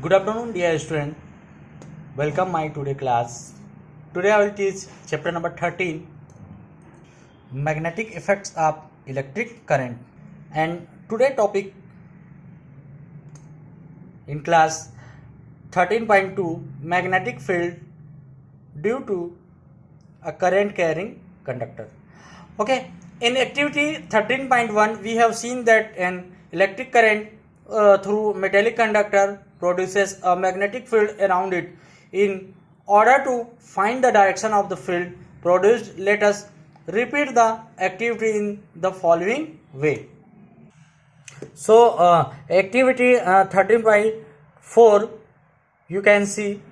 Good afternoon, dear student. Welcome my today class. Today I will teach chapter number 13, magnetic effects of electric current. And today topic in class 13.2, magnetic field due to a current carrying conductor. Okay, in activity 13.1 we have seen that an electric current through metallic conductor produces a magnetic field around it. In order to find the direction of the field produced, let us repeat the activity in the following way. So activity 13.4, you can see,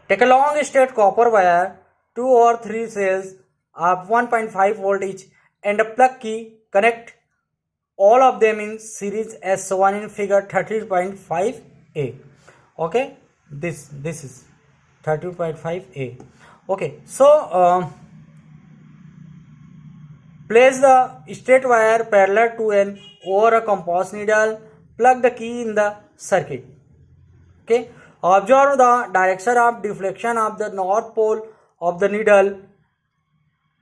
take a long straight copper wire, 2 or 3 cells of 1.5 volt each, and a plug key. Connect all of them in series as shown in figure 13.5a. Okay, this is 13.5a. Okay, so place the straight wire parallel to an over a compass needle. Plug the key in the circuit. Okay, observe the direction of deflection of the north pole of the needle.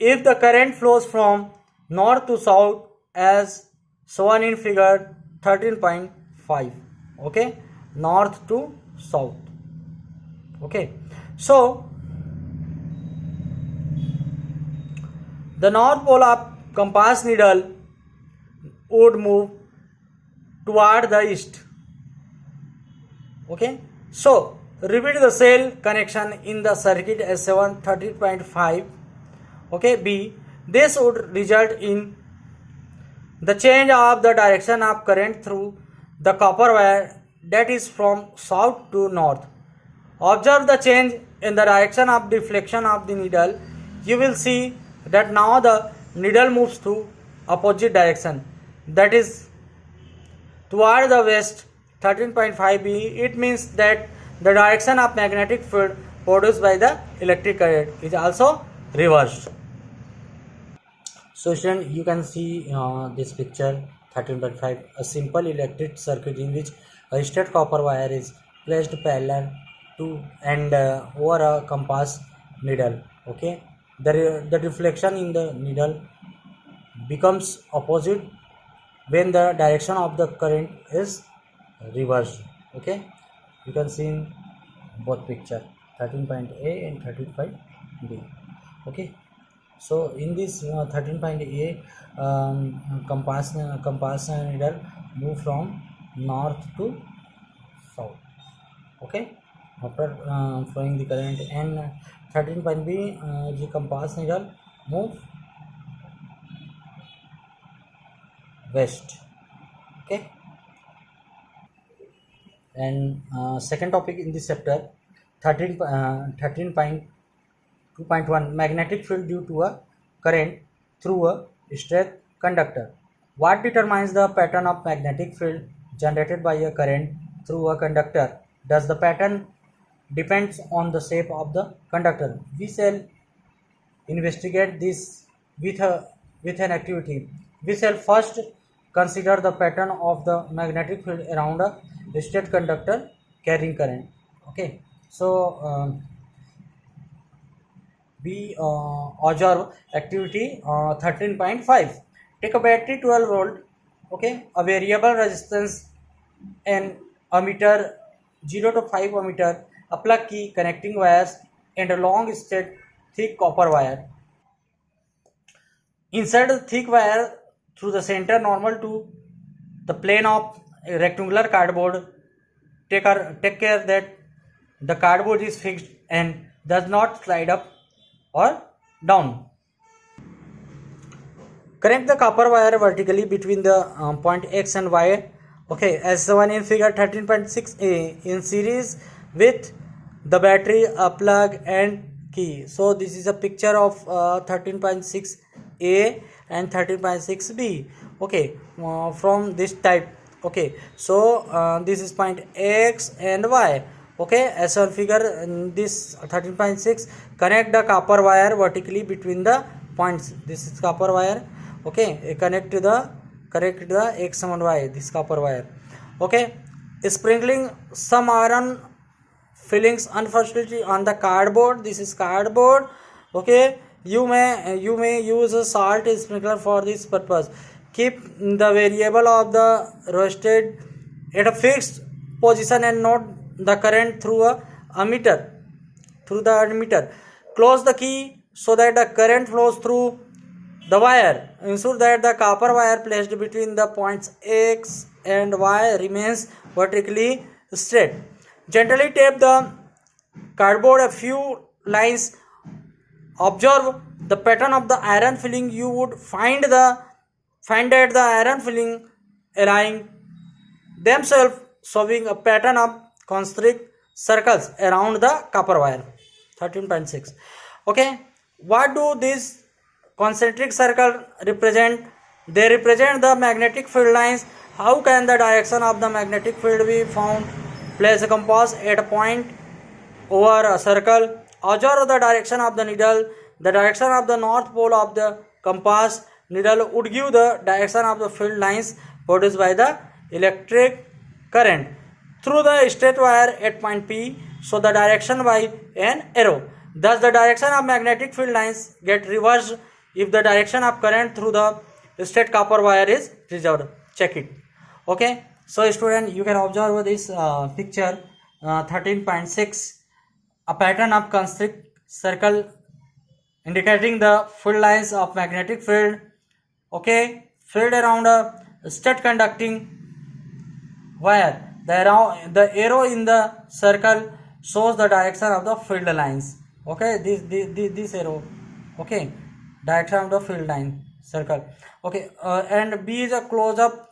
If the current flows from north to south as shown in figure 13.5, okay, north to south. Okay, so the north pole of compass needle would move toward the east. Okay, so repeat the cell connection in the circuit as 13.5. Okay, B. This would result in the change of the direction of current through the copper wire, that is from south to north. Observe the change in the direction of deflection of the needle. You will see that now the needle moves to opposite direction, that is toward the west. 13.5b, it means that the direction of magnetic field produced by the electric current is also reversed. So student, you can see this picture 13.5, a simple electric circuit in which a straight copper wire is placed parallel to and over a compass needle. Okay, the deflection in the needle becomes opposite when the direction of the current is reversed. Okay, you can see in both picture 13.a and 13.b. Okay, so in this 13.a, compass needle move from north to south. Okay, after flowing the current, and 13.b, the compass needle move west. Okay, and second topic in this chapter 13.2.1, magnetic field due to a current through a straight conductor. What determines the pattern of magnetic field generated by a current through a conductor? Does the pattern depends on the shape of the conductor? We shall investigate this with an activity. We shall first consider the pattern of the magnetic field around a straight conductor carrying current. Okay, so we observe activity 13.5. Take a battery 12 volt, okay, a variable resistance, an ammeter 0 to 5 ohmmeter, a plug key, connecting wires, and a long straight thick copper wire. Insert the thick wire through the center normal to the plane of a rectangular cardboard. Take care that the cardboard is fixed and does not slide up or down. Connect the copper wire vertically between the point X and Y, okay, as shown in figure 13.6a, in series with the battery, a plug and key. So this is a picture of 13.6a and 13.6b. okay, from this type. Okay, so this is point X and Y. Okay, as on figure this 13.6, connect the copper wire vertically between the points. This is copper wire. Okay, connect the X and Y, this copper wire. Okay, sprinkling some iron fillings unfortunately on the cardboard. This is cardboard. Okay, you may use a salt sprinkler for this purpose. Keep the variable of the roasted at a fixed position and note the current through the ammeter. Close the key so that the current flows through the wire. Ensure that the copper wire placed between the points X and Y remains vertically straight. Gently tape the cardboard a few lines. Observe the pattern of the iron filling. You would find that the iron filling align themselves, showing a pattern of concentric circles around the copper wire. 13.6. Okay, what do these concentric circles represent? They represent the magnetic field lines. How can the direction of the magnetic field be found? Place a compass at a point over a circle. Observe the direction of the needle. The direction of the north pole of the compass needle would give the direction of the field lines produced by the electric current through the straight wire at point P. So the direction by an arrow. Thus the direction of magnetic field lines get reversed if the direction of current through the straight copper wire is reversed. Check it. Okay, so student, you can observe this picture 13.6, a pattern of concentric circle indicating the field lines of magnetic field. Okay, field around a stud conducting wire. The arrow in the circle shows the direction of the field lines. Okay, this arrow. Okay, direction of the field line circle. Okay, and B is a close up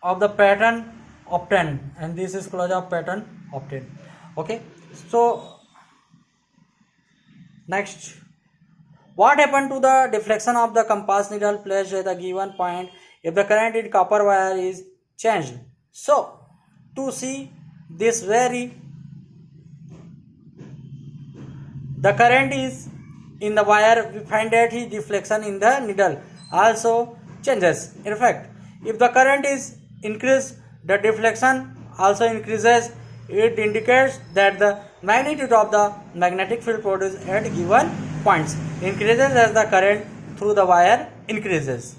of the pattern obtained, and this is close up pattern obtained. Okay, so next, what happened to the deflection of the compass needle placed at the given point if the current in copper wire is changed? So to see this the current is in the wire, we find that the deflection in the needle also changes. In fact, if the current is increased, the deflection also increases. It indicates that the magnitude of the magnetic field produced at given points increases as the current through the wire increases.